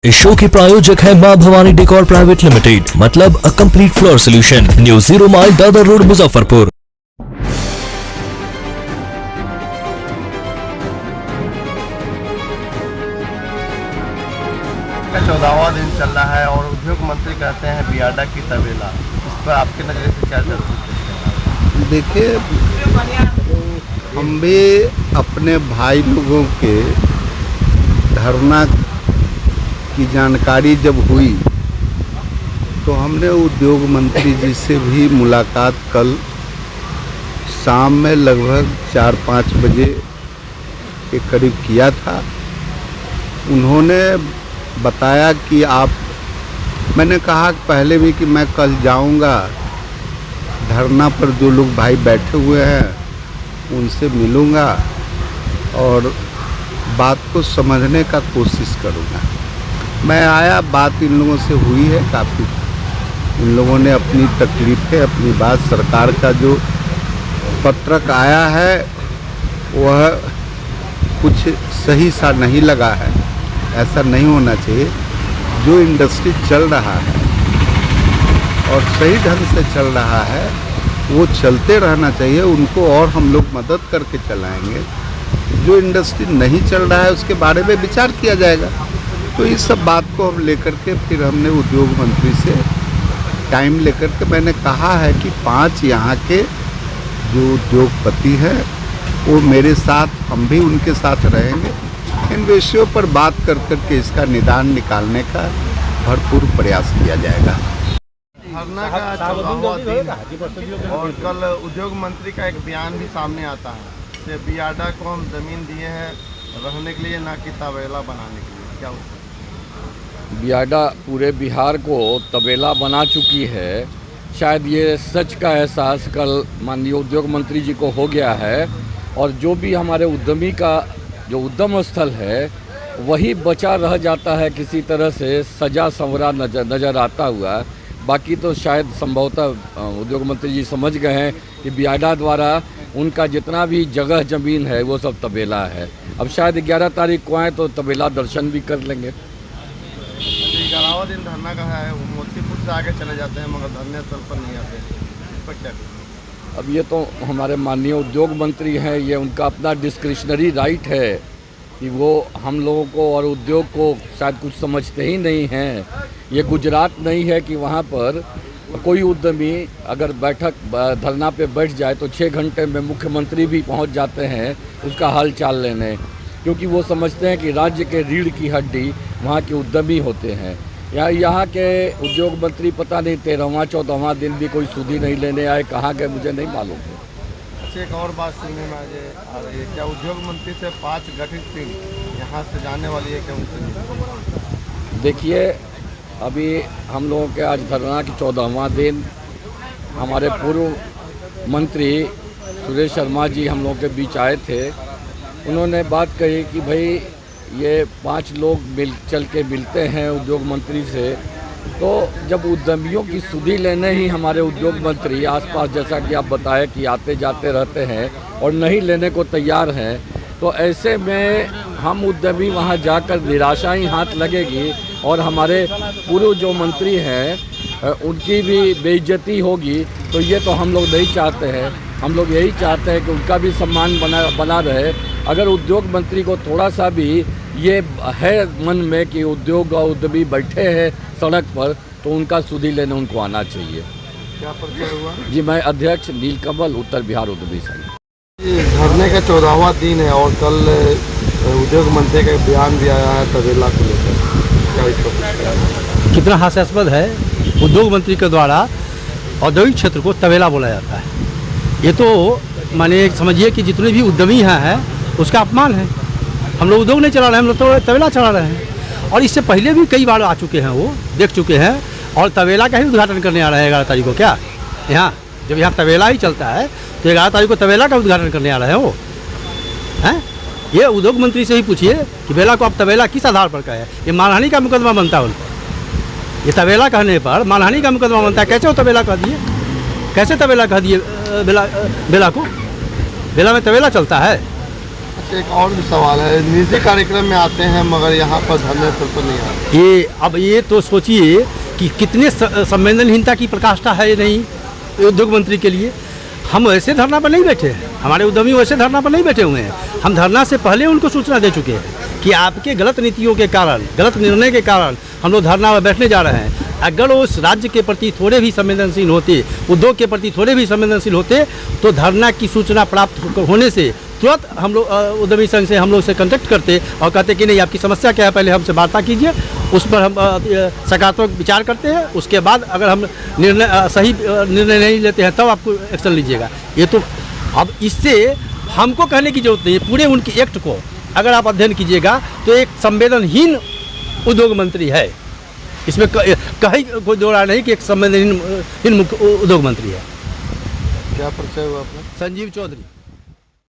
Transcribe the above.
इस शो के प्रायोजक है मां भवानी डेकोर प्राइवेट लिमिटेड, मतलब a complete floor solution, new 0 mile Dadar road, Muzaffarpur. का 14वां दिन चल रहा है और उद्योग मंत्री कहते हैं बियाडा की तबेला। इस पर आपके नज़रिए से क्या चलती है? देखिए, हम भी अपने भाई लोगों के धरना की जानकारी जब हुई तो हमने उद्योग मंत्री जी से भी मुलाकात कल शाम में लगभग 4-5 बजे के करीब किया था। उन्होंने बताया कि मैंने कहा पहले भी कि मैं कल जाऊंगा, धरना पर जो लोग भाई बैठे हुए हैं उनसे मिलूंगा और बात को समझने का कोशिश करूंगा। मैं आया, बात इन लोगों से हुई है काफ़ी। इन लोगों ने अपनी तकलीफ़ें, अपनी बात, सरकार का जो पत्रक आया है वह कुछ सही सा नहीं लगा है। ऐसा नहीं होना चाहिए। जो इंडस्ट्री चल रहा है और सही ढंग से चल रहा है वो चलते रहना चाहिए। उनको और हम लोग मदद करके चलाएंगे। जो इंडस्ट्री नहीं चल रहा है उसके बारे में विचार किया जाएगा। तो इस सब बात को हम लेकर के फिर हमने उद्योग मंत्री से टाइम लेकर के मैंने कहा है कि 5 यहाँ के जो उद्योगपति हैं वो मेरे साथ, हम भी उनके साथ रहेंगे। इन विषयों पर बात कर के इसका निदान निकालने का भरपूर प्रयास किया जाएगा। धरना का 14वां दिन और कल उद्योग मंत्री का एक बयान भी सामने आता है कि बियाडा को हम ज़मीन दिए हैं रहने के लिए, ना कि तबेला बनाने के लिए। क्या होता है? बियाडा पूरे बिहार को तबेला बना चुकी है। शायद ये सच का एहसास कल माननीय उद्योग मंत्री जी को हो गया है और जो भी हमारे उद्यमी का जो उद्यम स्थल है वही बचा रह जाता है, किसी तरह से सजा संवरा नज़र आता हुआ। बाकी तो शायद संभवतः उद्योग मंत्री जी समझ गए हैं कि बियाडा द्वारा उनका जितना भी जगह ज़मीन है वो सब तबेला है। अब शायद 11 तारीख को आए तो तबेला दर्शन भी कर लेंगे। 11वां दिन धरना का है, वो मोतीपुर से आगे चले जाते हैं मगर धरने स्थल पर नहीं आते। इस पर क्या करें? अब ये तो हमारे माननीय उद्योग मंत्री हैं, ये उनका अपना डिस्क्रिशनरी राइट है कि वो हम लोगों को और उद्योग को शायद कुछ समझते ही नहीं हैं। ये गुजरात नहीं है कि वहाँ पर कोई उद्यमी अगर धरना पे बैठ जाए तो 6 घंटे में मुख्यमंत्री भी पहुँच जाते हैं उसका हाल चाल लेने, क्योंकि वो समझते हैं कि राज्य के रीढ़ की हड्डी वहाँ के उद्यमी होते हैं। यहाँ के उद्योग मंत्री पता नहीं 13वां 14वां दिन भी कोई सुधी नहीं लेने आए, कहाँ गए मुझे नहीं मालूम है। अच्छा, एक और बात सुनने में आ रही है, क्या उद्योग मंत्री से 5 गठित टीम यहाँ से जाने वाली है? क्या उनसे? देखिए, अभी हम लोगों के आज धरना की 14वां दिन, हमारे पूर्व मंत्री सुरेश शर्मा जी हम लोगों के बीच आए थे। उन्होंने बात कही कि भाई ये 5 लोग चल के मिलते हैं उद्योग मंत्री से, तो जब उद्यमियों की सुधी लेने ही हमारे उद्योग मंत्री आसपास, जैसा कि आप बताएं कि आते जाते रहते हैं और नहीं लेने को तैयार हैं, तो ऐसे में हम उद्यमी वहां जाकर निराशा ही हाथ लगेगी और हमारे पूर्व जो मंत्री हैं उनकी भी बेइज्जती होगी। तो ये तो हम लोग नहीं चाहते हैं। हम लोग यही चाहते हैं कि उनका भी सम्मान बना रहे। अगर उद्योग मंत्री को थोड़ा सा भी ये है मन में कि उद्योग और उद्यमी बैठे हैं सड़क पर, तो उनका सुधी लेने उनको आना चाहिए। क्या परिचय हुआ? जी, मैं अध्यक्ष नीलकमल, उत्तर बिहार उद्यमी संघ। धरने का 14वां दिन है और कल उद्योग मंत्री का बयान भी आया है तबेला को लेकर। क्या इसको कितना हास्यास्पद है, उद्योग मंत्री के द्वारा औद्योगिक क्षेत्र को तबेला बोला जाता है। ये तो माने समझिए कि जितने भी उद्यमी हैं उसका अपमान है। हम लोग उद्योग नहीं चला रहे हैं, हम लोग तो तबेला चला रहे हैं। और इससे पहले भी कई बार आ चुके हैं, वो देख चुके हैं और तबेला का ही उद्घाटन करने आ रहे हैं 11 तारीख को। क्या यहाँ जब यहाँ तबेला ही चलता है तो 11 तारीख को तबेला का उद्घाटन करने आ रहे हैं वो हैं? ये उद्योग मंत्री से ही पूछिए कि बेला को आप तबेला किस आधार पर कहे। ये मानहानि का मुकदमा बनता है उन पर। ये तबेला कहने पर मानहानि का मुकदमा बनता है। कैसे वो तबेला कह दिए? कैसे तबेला कह दिए बेला को? बेला में तबेला चलता है? एक और भी सवाल है, निजी कार्यक्रम में आते हैं मगर यहाँ पर धरने पर नहीं आते। ये तो सोचिए कि कितने संवेदनहीनता की प्रकाष्ठा है ये नहीं उद्योग मंत्री के लिए। हम वैसे धरना पर नहीं बैठे हैं, हमारे उद्यमी वैसे धरना पर नहीं बैठे हुए हैं। हम धरना से पहले उनको सूचना दे चुके हैं कि आपके गलत नीतियों के कारण, गलत निर्णय के कारण हम लोग धरना में बैठने जा रहे हैं। अगर उस राज्य के प्रति थोड़े भी संवेदनशील होते, उद्योग के प्रति थोड़े भी संवेदनशील होते, तो धरना की सूचना प्राप्त होने से तुरंत हम लोग उद्यमी संघ से हम लोग से कांटेक्ट करते और कहते कि नहीं आपकी समस्या क्या है, पहले हमसे वार्ता कीजिए, उस पर हम सकारात्मक विचार करते हैं, उसके बाद अगर हम सही निर्णय नहीं लेते हैं तब आपको एक्शन लीजिएगा। ये तो अब इससे हमको कहने की जरूरत नहीं है, पूरे उनके एक्ट को अगर आप अध्ययन कीजिएगा तो एक संवेदनहीन उद्योग मंत्री है। इसमें कहीं कोई दो राय नहीं कि एक संवेदनहीन उद्योग मंत्री है। क्या परिचय हुआ आपका? संजीव चौधरी।